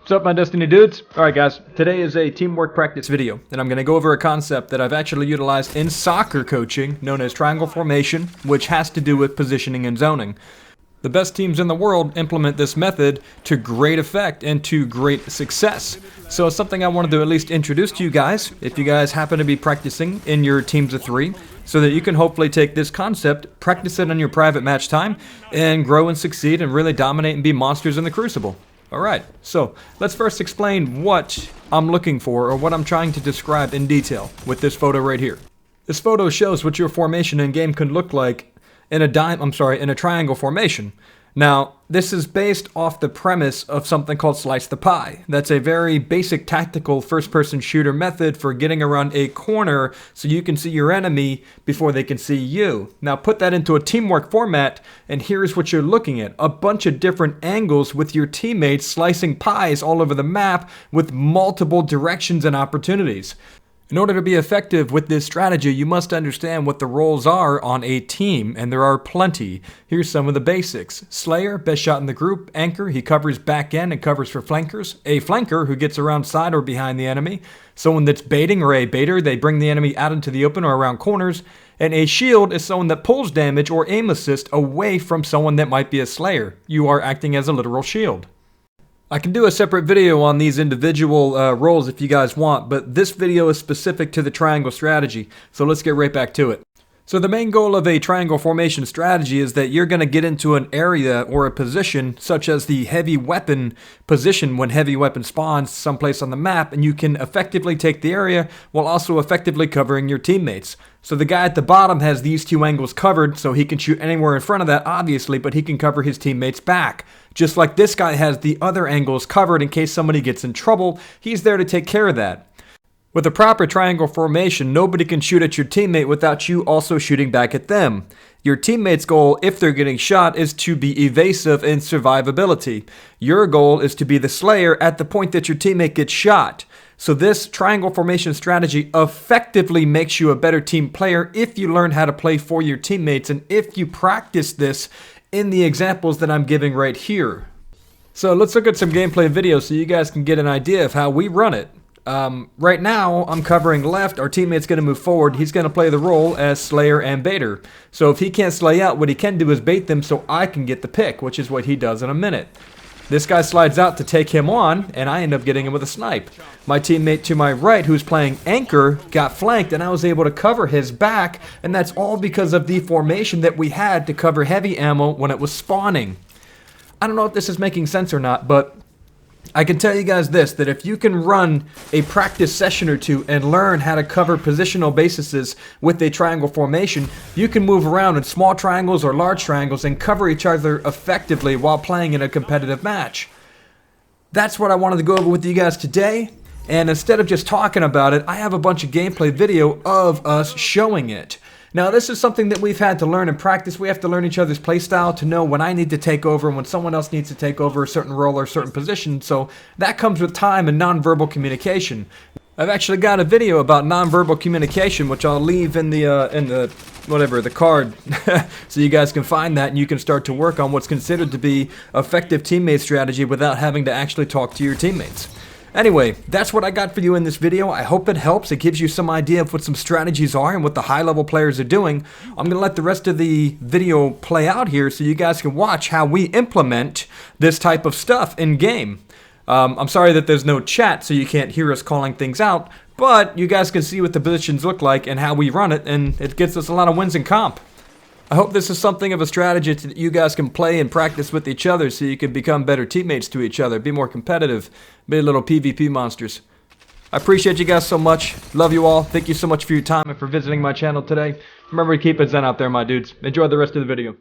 What's up, my Destiny dudes? Alright guys, today is a teamwork practice video, and I'm going to go over a concept that I've actually utilized in soccer coaching, known as triangle formation, which has to do with positioning and zoning. The best teams in the world implement this method to great effect and to great success. So it's something I wanted to at least introduce to you guys, if you guys happen to be practicing in your teams of 3, so that you can hopefully take this concept, practice it on your private match time, and grow and succeed and really dominate and be monsters in the crucible. Alright, so let's first explain what I'm looking for, or what I'm trying to describe in detail with this photo right here. This photo shows what your formation in game could look like in a triangle formation. Now, this is based off the premise of something called slice the pie. That's a very basic tactical first-person shooter method for getting around a corner so you can see your enemy before they can see you. Now put that into a teamwork format, and here's what you're looking at. A bunch of different angles with your teammates slicing pies all over the map with multiple directions and opportunities. In order to be effective with this strategy, you must understand what the roles are on a team, and there are plenty. Here's some of the basics. Slayer, best shot in the group. Anchor, he covers back end and covers for flankers. A flanker, who gets around side or behind the enemy. Someone that's baiting, or a baiter, they bring the enemy out into the open or around corners. And a shield is someone that pulls damage or aim assist away from someone that might be a slayer. You are acting as a literal shield. I can do a separate video on these individual roles if you guys want, but this video is specific to the triangle strategy, so let's get right back to it. So the main goal of a triangle formation strategy is that you're going to get into an area or a position such as the heavy weapon position when heavy weapon spawns someplace on the map, and you can effectively take the area while also effectively covering your teammates. So the guy at the bottom has these two angles covered, so he can shoot anywhere in front of that obviously, but he can cover his teammates back. Just like this guy has the other angles covered in case somebody gets in trouble, he's there to take care of that. With a proper triangle formation, nobody can shoot at your teammate without you also shooting back at them. Your teammate's goal, if they're getting shot, is to be evasive and survivability. Your goal is to be the slayer at the point that your teammate gets shot. So this triangle formation strategy effectively makes you a better team player if you learn how to play for your teammates and if you practice this in the examples that I'm giving right here. So let's look at some gameplay videos so you guys can get an idea of how we run it. Right now, I'm covering left. Our teammate's going to move forward. He's going to play the role as Slayer and Baiter. So if he can't slay out, what he can do is bait them so I can get the pick, which is what he does in a minute. This guy slides out to take him on, and I end up getting him with a snipe. My teammate to my right, who's playing Anchor, got flanked, and I was able to cover his back, and that's all because of the formation that we had to cover heavy ammo when it was spawning. I don't know if this is making sense or not, but I can tell you guys this, that if you can run a practice session or two and learn how to cover positional bases with a triangle formation, you can move around in small triangles or large triangles and cover each other effectively while playing in a competitive match. That's what I wanted to go over with you guys today, and instead of just talking about it, I have a bunch of gameplay video of us showing it. Now, this is something that we've had to learn and practice. We have to learn each other's playstyle to know when I need to take over and when someone else needs to take over a certain role or a certain position. So that comes with time and nonverbal communication. I've actually got a video about nonverbal communication, which I'll leave in the card, so you guys can find that and you can start to work on what's considered to be effective teammate strategy without having to actually talk to your teammates. Anyway, that's what I got for you in this video. I hope it helps. It gives you some idea of what some strategies are and what the high-level players are doing. I'm going to let the rest of the video play out here so you guys can watch how we implement this type of stuff in-game. I'm sorry that there's no chat so you can't hear us calling things out, but you guys can see what the positions look like and how we run it, and it gets us a lot of wins in comp. I hope this is something of a strategy that you guys can play and practice with each other so you can become better teammates to each other, be more competitive, be little PvP monsters. I appreciate you guys so much. Love you all. Thank you so much for your time and for visiting my channel today. Remember to keep it zen out there, my dudes. Enjoy the rest of the video.